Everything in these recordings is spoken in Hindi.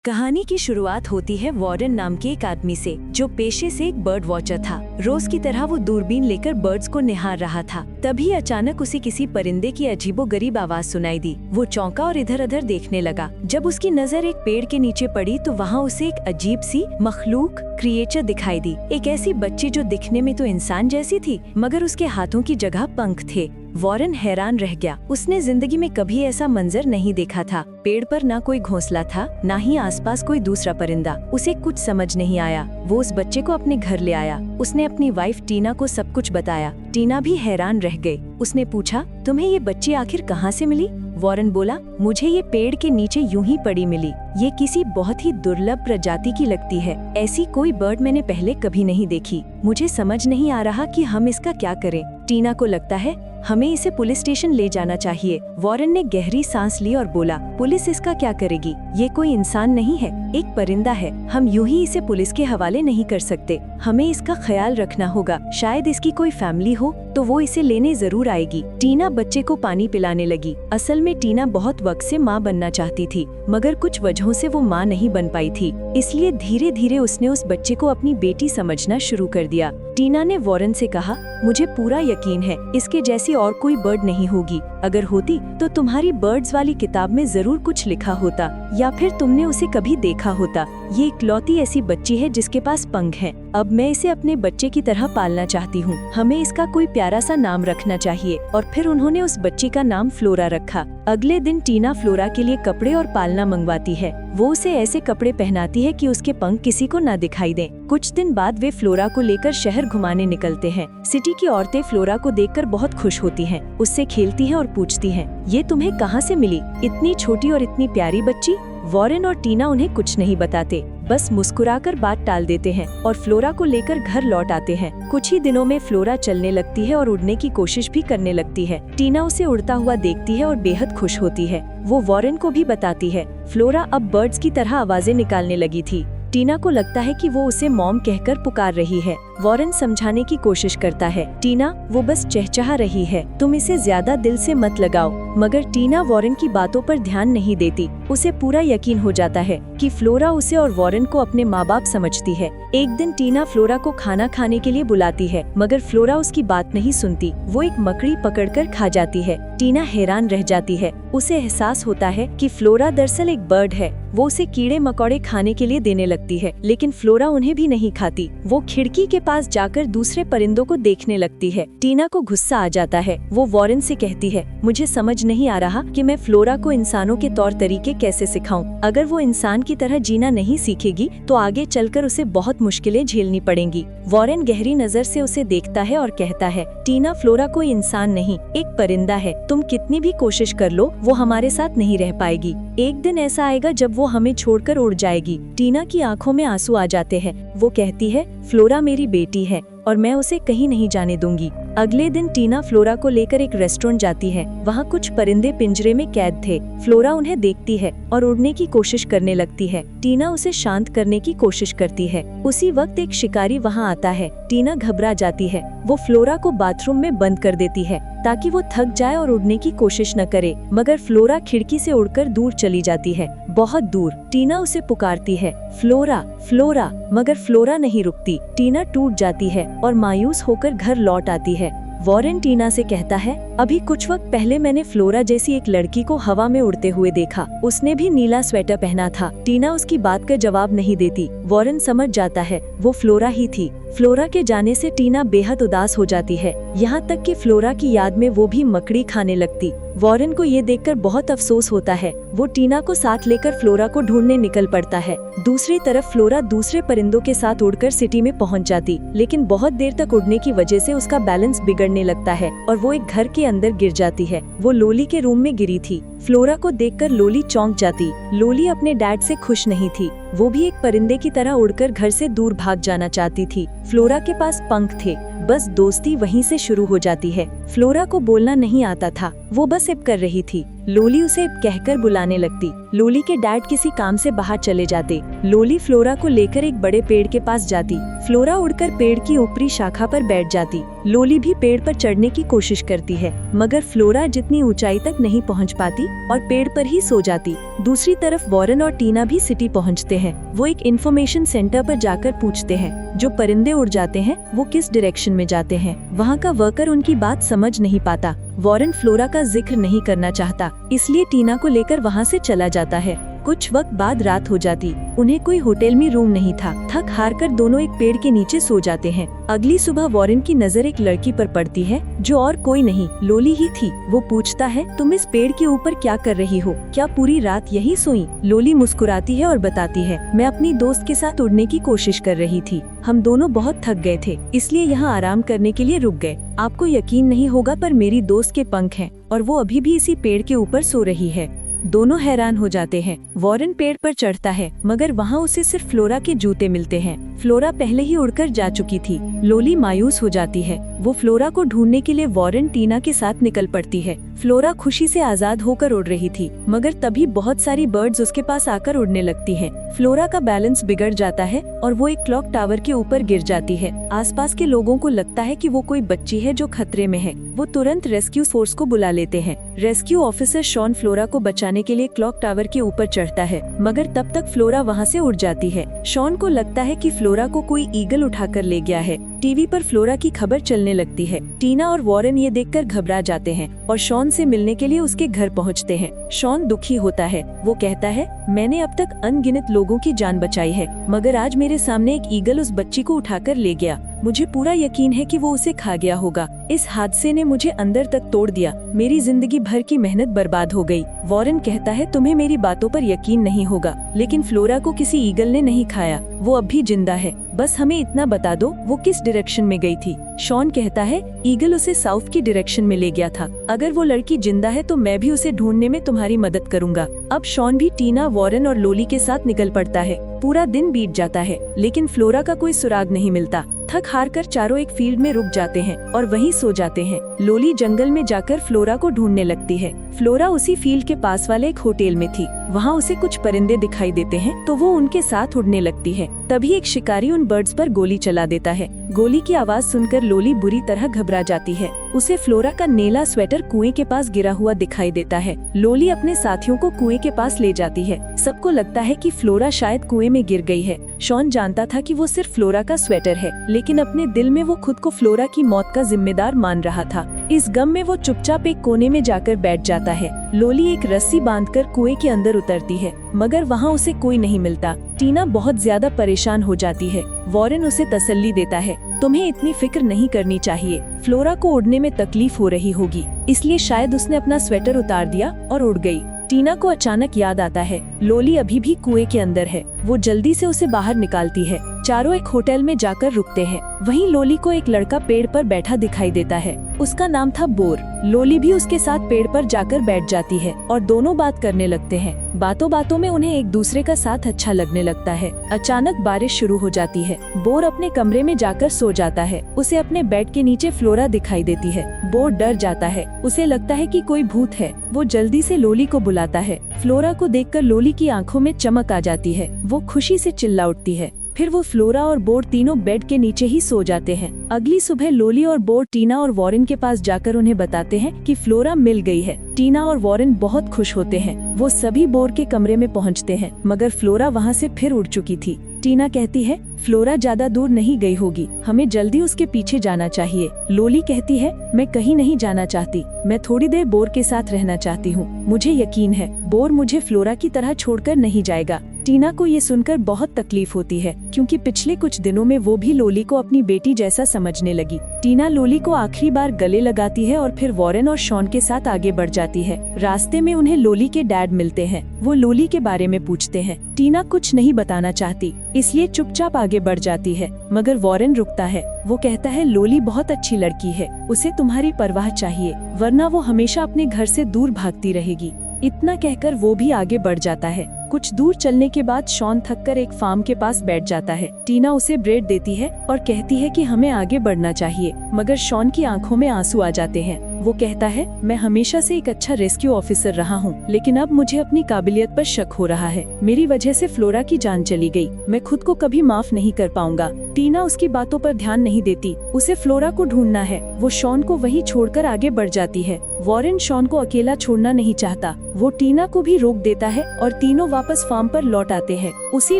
कहानी की शुरुआत होती है वॉरेन नाम के एक आदमी से, जो पेशे से एक बर्ड वॉचर था। रोज की तरह वो दूरबीन लेकर बर्ड्स को निहार रहा था। तभी अचानक उसे किसी परिंदे की अजीबोगरीब आवाज सुनाई दी। वो चौंका और इधर उधर देखने लगा। जब उसकी नजर एक पेड़ के नीचे पड़ी तो वहाँ उसे एक अजीब सी मखलूक क्रिएचर दिखाई दी। एक ऐसी बच्ची जो दिखने में तो इंसान जैसी थी, मगर उसके हाथों की जगह पंख थे। वॉरेन हैरान रह गया। उसने जिंदगी में कभी ऐसा मंजर नहीं देखा था। पेड़ पर ना कोई घोंसला था, ना ही आसपास कोई दूसरा परिंदा। उसे कुछ समझ नहीं आया। वो उस बच्चे को अपने घर ले आया। उसने अपनी वाइफ टीना को सब कुछ बताया। टीना भी हैरान रह गई। उसने पूछा, तुम्हें ये बच्ची आखिर कहाँ से मिली? वॉरेन बोला, मुझे ये पेड़ के नीचे यूं ही पड़ी मिली। ये किसी बहुत ही दुर्लभ प्रजाति की लगती है। ऐसी कोई बर्ड मैंने पहले कभी नहीं देखी। मुझे समझ नहीं आ रहा कि हम इसका क्या करें। टीना को लगता है हमें इसे पुलिस स्टेशन ले जाना चाहिए। वॉरेन ने गहरी सांस ली और बोला, पुलिस इसका क्या करेगी? ये कोई इंसान नहीं है, एक परिंदा है। हम यूं ही इसे पुलिस के हवाले नहीं कर सकते। हमें इसका ख्याल रखना होगा। शायद इसकी कोई फैमिली हो तो वो इसे लेने जरूर आएगी। टीना बच्चे को पानी पिलाने लगी। असल में टीना बहुत वक्त से माँ बनना चाहती थी, मगर कुछ वजहों से वो माँ नहीं बन पाई थी। इसलिए धीरे धीरे उसने उस बच्चे को अपनी बेटी समझना शुरू कर दिया। टीना ने वॉरेन से कहा, मुझे पूरा यकीन है इसके जैसी और कोई बर्ड नहीं होगी। अगर होती तो तुम्हारी बर्ड्स वाली किताब में जरूर कुछ लिखा होता, या फिर तुमने उसे कभी देखा होता। ये इकलौती ऐसी बच्ची है जिसके पास पंख हैं। अब मैं इसे अपने बच्चे की तरह पालना चाहती हूँ। हमें इसका कोई प्यारा सा नाम रखना चाहिए। और फिर उन्होंने उस बच्ची का नाम फ्लोरा रखा। अगले दिन टीना फ्लोरा के लिए कपड़े और पालना मंगवाती है। वो उसे ऐसे कपड़े पहनाती है कि उसके पंख किसी को न दिखाई दें। कुछ दिन बाद वे फ्लोरा को लेकर शहर घुमाने निकलते हैं। सिटी की औरतें फ्लोरा को देखकर बहुत खुश होती हैं। उससे खेलती हैं और पूछती हैं, ये तुम्हें कहाँ से मिली? इतनी छोटी और इतनी प्यारी बच्ची? वॉरेन और टीना उन्हें कुछ नहीं बताते, बस मुस्कुराकर बात टाल देते हैं और फ्लोरा को लेकर घर लौट आते हैं। कुछ ही दिनों में फ्लोरा चलने लगती है और उड़ने की कोशिश भी करने लगती है। टीना उसे उड़ता हुआ देखती है और बेहद खुश होती है। वो वॉरेन को भी बताती है। फ्लोरा अब बर्ड्स की तरह आवाजें निकालने लगी थी। टीना को लगता है कि वो उसे मॉम कहकर पुकार रही है। वॉरेन समझाने की कोशिश करता है, टीना वो बस चहचहा रही है, तुम इसे ज्यादा दिल से मत लगाओ। मगर टीना वॉरेन की बातों पर ध्यान नहीं देती। उसे पूरा यकीन हो जाता है कि फ्लोरा उसे और वॉरेन को अपने माँ बाप समझती है। एक दिन टीना फ्लोरा को खाना खाने के लिए बुलाती है, मगर फ्लोरा उसकी बात नहीं सुनती। वो एक मकड़ी पकड़कर खा जाती है। टीना हैरान रह जाती है। उसे एहसास होता है कि फ्लोरा दरअसल एक बर्ड है। वो उसे कीड़े मकोड़े खाने के लिए देने लगती है, लेकिन फ्लोरा उन्हें भी नहीं खाती। वो खिड़की के पास जाकर दूसरे परिंदों को देखने लगती है। टीना को गुस्सा आ जाता है। वो वॉरेन से कहती है, मुझे समझ नहीं आ रहा कि मैं फ्लोरा को इंसानों के तौर तरीके कैसे सिखाऊं। अगर वो इंसान की तरह जीना नहीं सीखेगी तो आगे चलकर उसे बहुत मुश्किलें झेलनी पड़ेंगी। वॉरेन गहरी नजर से उसे देखता है और कहता है, टीना फ्लोरा कोई इंसान नहीं, एक परिंदा है। तुम कितनी भी कोशिश कर लो वो हमारे साथ नहीं रह पाएगी। एक दिन ऐसा आएगा जब वो हमें छोड़कर उड़ जाएगी। टीना की आंखों में आंसू आ जाते हैं। वो कहती है, फ्लोरा मेरी बेटी है और मैं उसे कहीं नहीं जाने दूंगी। अगले दिन टीना फ्लोरा को लेकर एक रेस्टोरेंट जाती है। वहाँ कुछ परिंदे पिंजरे में कैद थे। फ्लोरा उन्हें देखती है और उड़ने की कोशिश करने लगती है। टीना उसे शांत करने की कोशिश करती है। उसी वक्त एक शिकारी वहाँ आता है। टीना घबरा जाती है। वो फ्लोरा को बाथरूम में बंद कर देती है ताकि वो थक जाए और उड़ने की कोशिश न करे, मगर फ्लोरा खिड़की से उड़कर दूर चली जाती है, बहुत दूर। टीना उसे पुकारती है, फ्लोरा फ्लोरा, मगर फ्लोरा नहीं रुकती। टीना टूट जाती है और मायूस होकर घर लौट आती है। वॉरेन टीना से कहता है, अभी कुछ वक्त पहले मैंने फ्लोरा जैसी एक लड़की को हवा में उड़ते हुए देखा। उसने भी नीला स्वेटर पहना था। टीना उसकी बात का जवाब नहीं देती। वॉरेन समझ जाता है वो फ्लोरा ही थी। फ्लोरा के जाने से टीना बेहद उदास हो जाती है, यहाँ तक कि फ्लोरा की याद में वो भी मकड़ी खाने लगती। वॉरेन को ये देखकर बहुत अफसोस होता है। वो टीना को साथ लेकर फ्लोरा को ढूंढने निकल पड़ता है। दूसरी तरफ फ्लोरा दूसरे परिंदों के साथ उड़कर सिटी में पहुंच जाती, लेकिन बहुत देर तक उड़ने की वजह से उसका बैलेंस बिगड़ने लगता है और वो एक घर के अंदर गिर जाती है। वो लोली के रूम में गिरी थी। फ्लोरा को देखकर लोली चौंक जाती। लोली अपने डैड से खुश नहीं थी। वो भी एक परिंदे की तरह उड़कर घर से दूर भाग जाना चाहती थी। फ्लोरा के पास पंख थे, बस दोस्ती वहीं से शुरू हो जाती है। फ्लोरा को बोलना नहीं आता था, वो बस इप कर रही थी। लोली उसे इप कहकर बुलाने लगती। लोली के डैड किसी काम से बाहर चले जाते। लोली फ्लोरा को लेकर एक बड़े पेड़ के पास जाती। फ्लोरा उड़कर पेड़ की ऊपरी शाखा पर बैठ जाती। लोली भी पेड़ पर चढ़ने की कोशिश करती है, मगर फ्लोरा जितनी ऊंचाई तक नहीं पहुंच पाती और पेड़ पर ही सो जाती। दूसरी तरफ वॉरेन और टीना भी सिटी पहुंचते हैं। वो एक इंफॉर्मेशन सेंटर पर जाकर पूछते हैं जो परिंदे उड़ जाते हैं वो किस डायरेक्शन में जाते हैं। वहाँ का वर्कर उनकी बात समझ नहीं पाता। वॉरेन फ्लोरा का जिक्र नहीं करना चाहता, इसलिए टीना को लेकर वहाँ से चला जाता है। कुछ वक्त बाद रात हो जाती। उन्हें कोई होटल में रूम नहीं था। थक हार कर दोनों एक पेड़ के नीचे सो जाते हैं। अगली सुबह वॉरेन की नजर एक लड़की पर पड़ती है जो और कोई नहीं लोली ही थी। वो पूछता है, तुम इस पेड़ के ऊपर क्या कर रही हो? क्या पूरी रात यही सोई? लोली मुस्कुराती है और बताती है, मैं अपनी दोस्त के साथ उड़ने की कोशिश कर रही थी। हम दोनों बहुत थक गए थे, इसलिए यहाँ आराम करने के लिए रुक गए। आपको यकीन नहीं होगा पर मेरी दोस्त के पंख हैं और वो अभी भी इसी पेड़ के ऊपर सो रही है। दोनों हैरान हो जाते हैं। वॉरेन पेड़ पर चढ़ता है, मगर वहाँ उसे सिर्फ फ्लोरा के जूते मिलते हैं। फ्लोरा पहले ही उड़कर जा चुकी थी। लोली मायूस हो जाती है। वो फ्लोरा को ढूंढने के लिए वॉरेन टीना के साथ निकल पड़ती है। फ्लोरा खुशी से आजाद होकर उड़ रही थी, मगर तभी बहुत सारी बर्ड्स उसके पास आकर उड़ने लगती हैं। फ्लोरा का बैलेंस बिगड़ जाता है और वो एक क्लॉक टावर के ऊपर गिर जाती है। आसपास के लोगों को लगता है कि वो कोई बच्ची है जो खतरे में है। वो तुरंत रेस्क्यू फोर्स को बुला लेते हैं। रेस्क्यू ऑफिसर शॉन फ्लोरा को बचाने के लिए क्लॉक टावर के ऊपर चढ़ता है, मगर तब तक फ्लोरा वहाँ से उड़ जाती है। शॉन को लगता है कि फ्लोरा को कोई ईगल उठाकर ले गया है। टीवी पर फ्लोरा की खबर चलने लगती है। टीना और वॉरेन ये देखकर घबरा जाते हैं और शॉन से मिलने के लिए उसके घर पहुंचते हैं। शॉन दुखी होता है। वो कहता है, मैंने अब तक अनगिनत लोगों की जान बचाई है, मगर आज मेरे सामने एक ईगल उस बच्ची को उठाकर ले गया। मुझे पूरा यकीन है कि वो उसे खा गया होगा। इस हादसे ने मुझे अंदर तक तोड़ दिया। मेरी जिंदगी भर की मेहनत बर्बाद हो गई। वॉरेन कहता है, तुम्हें मेरी बातों पर यकीन नहीं होगा, लेकिन फ्लोरा को किसी ईगल ने नहीं खाया। वो अब भी जिंदा है। बस हमें इतना बता दो, वो किस डायरेक्शन में गई थी? शॉन कहता है, ईगल उसे साउथ की डायरेक्शन में ले गया था। अगर वो लड़की जिंदा है तो मैं भी उसे ढूंढने में तुम्हारी मदद करूंगा। अब शॉन भी टीना, वॉरेन और लोली के साथ निकल पड़ता है। पूरा दिन बीत जाता है, लेकिन फ्लोरा का कोई सुराग नहीं मिलता। थक हार कर चारों एक फील्ड में रुक जाते हैं और वहीं सो जाते हैं। लोली जंगल में जाकर फ्लोरा को ढूंढने लगती है। फ्लोरा उसी फील्ड के पास वाले एक होटल में थी। वहाँ उसे कुछ परिंदे दिखाई देते हैं तो वो उनके साथ उड़ने लगती है। तभी एक शिकारी उन बर्ड्स पर गोली चला देता है। गोली की आवाज सुनकर लोली बुरी तरह घबरा जाती है। उसे फ्लोरा का नीला स्वेटर कुएं के पास गिरा हुआ दिखाई देता है। लोली अपने साथियों को कुएं के पास ले जाती है। सबको लगता है कि फ्लोरा शायद कुएं में गिर गई है। शॉन जानता था कि वो सिर्फ फ्लोरा का स्वेटर है, लेकिन अपने दिल में वो खुद को फ्लोरा की मौत का जिम्मेदार मान रहा था। इस गम में वो चुपचाप एक कोने में जाकर बैठ जाता है। लोली एक रस्सी बांधकर कुएं के अंदर उतरती है, मगर वहाँ उसे कोई नहीं मिलता। टीना बहुत ज्यादा परेशान हो जाती है। वॉरेन उसे तसल्ली देता है, तुम्हें इतनी फिक्र नहीं करनी चाहिए। फ्लोरा को उड़ने में तकलीफ हो रही होगी, इसलिए शायद उसने अपना स्वेटर उतार दिया और उड़ गई। टीना को अचानक याद आता है लोली अभी भी कुएं के अंदर है। वो जल्दी से उसे बाहर निकालती है। चारों एक होटल में जाकर रुकते हैं। वहीं लोली को एक लड़का पेड़ पर बैठा दिखाई देता है। उसका नाम था बोर। लोली भी उसके साथ पेड़ पर जाकर बैठ जाती है और दोनों बात करने लगते हैं। बातों बातों में उन्हें एक दूसरे का साथ अच्छा लगने लगता है। अचानक बारिश शुरू हो जाती है। बोर अपने कमरे में जाकर सो जाता है। उसे अपने बेड के नीचे फ्लोरा दिखाई देती है। बोर डर जाता है। उसे लगता है कि कोई भूत है। वो जल्दी से लोली को बुलाता है। फ्लोरा को देखकर लोली की आंखों में चमक आ जाती है। वो खुशी से चिल्ला उठती है। फिर वो फ्लोरा और बोर तीनों बेड के नीचे ही सो जाते हैं। अगली सुबह लोली और बोर टीना और वॉरेन के पास जाकर उन्हें बताते हैं कि फ्लोरा मिल गई है। टीना और वॉरेन बहुत खुश होते हैं। वो सभी बोर के कमरे में पहुंचते हैं, मगर फ्लोरा वहां से फिर उड़ चुकी थी। टीना कहती है, फ्लोरा ज्यादा दूर नहीं गई होगी, हमें जल्दी उसके पीछे जाना चाहिए। लोली कहती है, मैं कहीं नहीं जाना चाहती, मैं थोड़ी देर बोर के साथ रहना चाहती हूँ। मुझे यकीन है बोर मुझे फ्लोरा की तरह छोड़कर नहीं जाएगा। टीना को ये सुनकर बहुत तकलीफ होती है, क्योंकि पिछले कुछ दिनों में वो भी लोली को अपनी बेटी जैसा समझने लगी। टीना लोली को आखिरी बार गले लगाती है और फिर वॉरेन और शॉन के साथ आगे बढ़ जाती है। रास्ते में उन्हें लोली के डैड मिलते हैं। वो लोली के बारे में पूछते हैं। टीना कुछ नहीं बताना चाहती, इसलिए चुपचाप आगे बढ़ जाती है, मगर वॉरेन रुकता है। वो कहता है, लोली बहुत अच्छी लड़की है, उसे तुम्हारी परवाह चाहिए, वरना वो हमेशा अपने घर से दूर भागती रहेगी। इतना कहकर वो भी आगे बढ़ जाता है। कुछ दूर चलने के बाद शॉन थककर एक फार्म के पास बैठ जाता है। टीना उसे ब्रेड देती है और कहती है कि हमें आगे बढ़ना चाहिए, मगर शॉन की आंखों में आंसू आ जाते हैं। वो कहता है, मैं हमेशा से एक अच्छा रेस्क्यू ऑफिसर रहा हूँ, लेकिन अब मुझे अपनी काबिलियत पर शक हो रहा है। मेरी वजह से फ्लोरा की जान चली गई। मैं खुद को कभी माफ नहीं कर पाऊंगा। टीना उसकी बातों पर ध्यान नहीं देती। उसे फ्लोरा को ढूंढना है। वो शॉन को वहीं छोड़कर आगे बढ़ जाती है। वॉरेन शॉन को अकेला छोड़ना नहीं चाहता। वो टीना को भी रोक देता है और तीनों वापस फार्म पर लौट आते हैं। उसी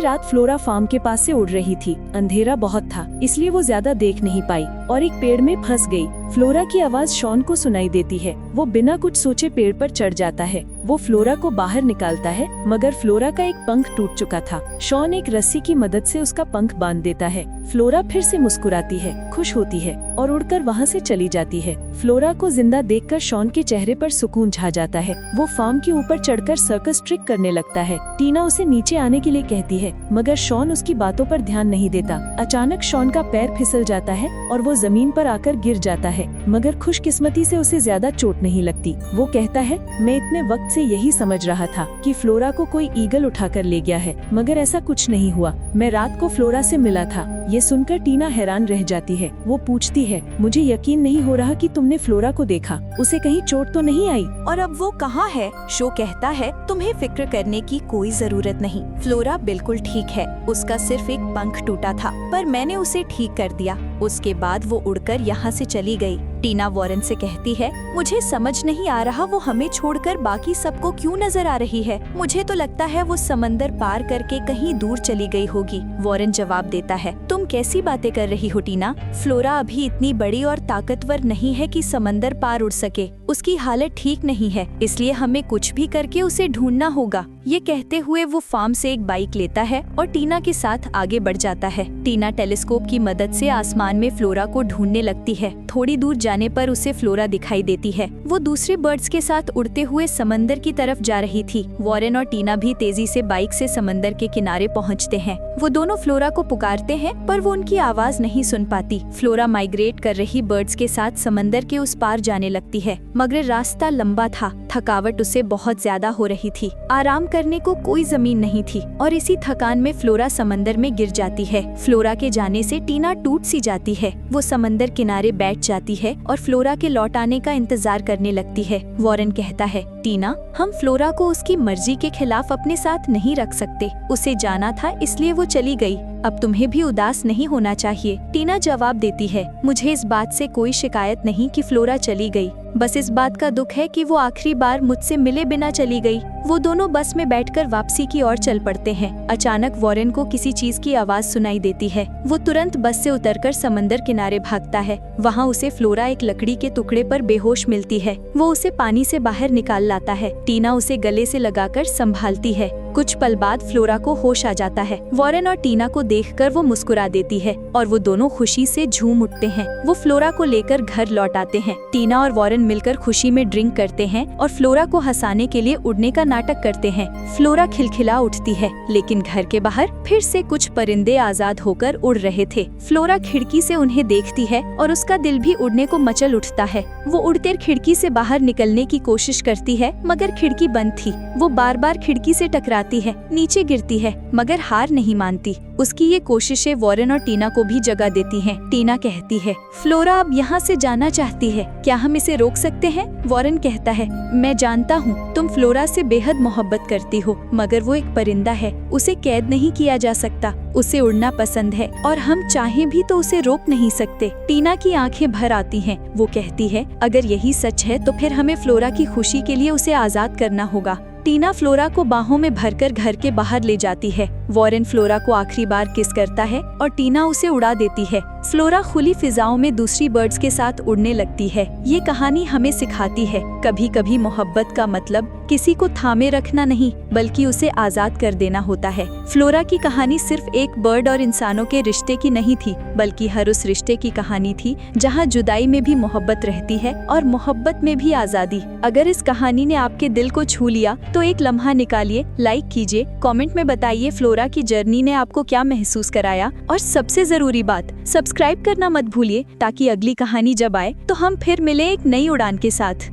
रात फ्लोरा फार्म के पास से उड़ रही थी। अंधेरा बहुत था, इसलिए वो ज्यादा देख नहीं पाई और एक पेड़ में फंस गई। फ्लोरा की आवाज शॉन को सुनाई देती है। वो बिना कुछ सोचे पेड़ पर चढ़ जाता है। वो फ्लोरा को बाहर निकालता है, मगर फ्लोरा का एक पंख टूट चुका था। शॉन एक रस्सी की मदद से उसका पंख बांध देता है। फ्लोरा फिर से मुस्कुराती है, खुश होती है और उड़कर वहाँ से चली जाती है। फ्लोरा को जिंदा देखकर शॉन के चेहरे पर सुकून छा जाता है। वो फार्म के ऊपर चढ़कर सर्कस ट्रिक करने लगता है। टीना उसे नीचे आने के लिए कहती है, मगर शॉन उसकी बातों पर ध्यान नहीं देता। अचानक शॉन का पैर फिसल जाता है और वो जमीन पर आकर गिर जाता है, मगर खुशकिस्मती से उसे ज्यादा चोट नहीं लगती। वो कहता है, मैं इतने वक्त से यही समझ रहा था कि फ्लोरा को कोई ईगल उठाकर ले गया है, मगर ऐसा कुछ नहीं हुआ। मैं रात को फ्लोरा से मिला था। ये सुनकर टीना हैरान रह जाती है। वो पूछती है, मुझे यकीन नहीं हो रहा कि तुमने फ्लोरा को देखा। उसे कहीं चोट तो नहीं आई? और अब वो कहाँ है? शो कहता है, तुम्हें फिक्र करने की कोई जरूरत नहीं। फ्लोरा बिल्कुल ठीक है। उसका सिर्फ एक पंख टूटा था, पर मैंने उसे ठीक कर दिया। उसके बाद वो उड़कर यहाँ से चली गई। टीना वॉरेन से कहती है, मुझे समझ नहीं आ रहा वो हमें छोड़कर बाकी सबको क्यों नजर आ रही है। मुझे तो लगता है वो समंदर पार करके कहीं दूर चली गई होगी। वॉरेन जवाब देता है, तुम कैसी बातें कर रही हो टीना? फ्लोरा अभी इतनी बड़ी और ताकतवर नहीं है कि समंदर पार उड़ सके। उसकी हालत ठीक नहीं है, इसलिए हमें कुछ भी करके उसे ढूंढना होगा। ये कहते हुए वो फार्म से एक बाइक लेता है और टीना के साथ आगे बढ़ जाता है। टीना टेलीस्कोप की मदद से आसमान में फ्लोरा को ढूंढने लगती है। थोड़ी दूर जाने पर उसे फ्लोरा दिखाई देती है। वो दूसरे बर्ड्स के साथ उड़ते हुए समंदर की तरफ जा रही थी। वॉरेन और टीना भी तेजी से बाइक से समंदर के किनारे पहुंचते हैं। वो दोनों फ्लोरा को पुकारते हैं, पर वो उनकी आवाज नहीं सुन पाती। फ्लोरा माइग्रेट कर रही बर्ड्स के साथ समंदर के उस पार जाने लगती है, मगर रास्ता लंबा था। थकावट उसे बहुत ज्यादा हो रही थी। आराम करने को कोई जमीन नहीं थी और इसी थकान में फ्लोरा समंदर में गिर जाती है। फ्लोरा के जाने से टीना टूट सी जाती है। वो समंदर किनारे बैठ जाती है और फ्लोरा के लौट आने का इंतजार करने लगती है। वॉरेन कहता है, टीना, हम फ्लोरा को उसकी मर्जी के खिलाफ अपने साथ नहीं रख सकते। उसे जाना था, इसलिए वो चली गई। अब तुम्हें भी उदास नहीं होना चाहिए। टीना जवाब देती है, मुझे इस बात से कोई शिकायत नहीं कि फ्लोरा चली गई। बस इस बात का दुख है कि वो आखिरी बार मुझसे मिले बिना चली गई। वो दोनों बस में बैठकर वापसी की ओर चल पड़ते हैं। अचानक वॉरेन को किसी चीज की आवाज सुनाई देती है। वो तुरंत बस से उतरकर समंदर किनारे भागता है। वहाँ उसे फ्लोरा एक लकड़ी के टुकड़े पर बेहोश मिलती है। वो उसे पानी से बाहर निकाल लाता है। टीना उसे गले से लगाकर संभालती है। कुछ पल बाद फ्लोरा को होश आ जाता है। वॉरेन और टीना को देखकर वो मुस्कुरा देती है और वो दोनों खुशी से झूम उठते हैं। वो फ्लोरा को लेकर घर लौट आते हैं। टीना और वॉरेन मिलकर खुशी में ड्रिंक करते हैं और फ्लोरा को हंसाने के लिए उड़ने का नाटक करते हैं। फ्लोरा खिलखिला उठती है, लेकिन घर के बाहर फिर से कुछ परिंदे आजाद होकर उड़ रहे थे। फ्लोरा खिड़की से उन्हें देखती है और उसका दिल भी उड़ने को मचल उठता है। वो उड़कर खिड़की से बाहर निकलने की कोशिश करती है, मगर खिड़की बंद थी। वो बार बार खिड़की से टकराती है, नीचे गिरती है, मगर हार नहीं मानती। उसकी ये कोशिशें वॉरेन और टीना को भी जगा देती हैं। टीना कहती है, फ्लोरा अब यहाँ से जाना चाहती है, क्या हम इसे रोक सकते हैं? वॉरेन कहता है, मैं जानता हूँ तुम फ्लोरा से बेहद मोहब्बत करती हो, मगर वो एक परिंदा है, उसे कैद नहीं किया जा सकता। उसे उड़ना पसंद है और हम चाहें भी तो उसे रोक नहीं सकते। टीना की आंखें भर आती हैं। वो कहती है, अगर यही सच है तो फिर हमें फ्लोरा की खुशी के लिए उसे आजाद करना होगा। टीना फ्लोरा को बाहों में भरकर घर के बाहर ले जाती है। वॉरेन फ्लोरा को आखिरी बार किस करता है और टीना उसे उड़ा देती है। फ्लोरा खुली फिजाओं में दूसरी बर्ड्स के साथ उड़ने लगती है। ये कहानी हमें सिखाती है, कभी कभी मोहब्बत का मतलब किसी को थामे रखना नहीं, बल्कि उसे आजाद कर देना होता है। फ्लोरा की कहानी सिर्फ एक बर्ड और इंसानों के रिश्ते की नहीं थी, बल्कि हर उस रिश्ते की कहानी थी जहाँ जुदाई में भी मोहब्बत रहती है और मोहब्बत में भी आजादी। अगर इस कहानी ने आपके दिल को छू लिया तो एक लम्हा निकालिए, लाइक कीजिए, कमेंट में बताइए फ्लोरा की जर्नी ने आपको क्या महसूस कराया, और सबसे जरूरी बात, सब्सक्राइब करना मत भूलिए ताकि अगली कहानी जब आए तो हम फिर मिले एक नई उड़ान के साथ।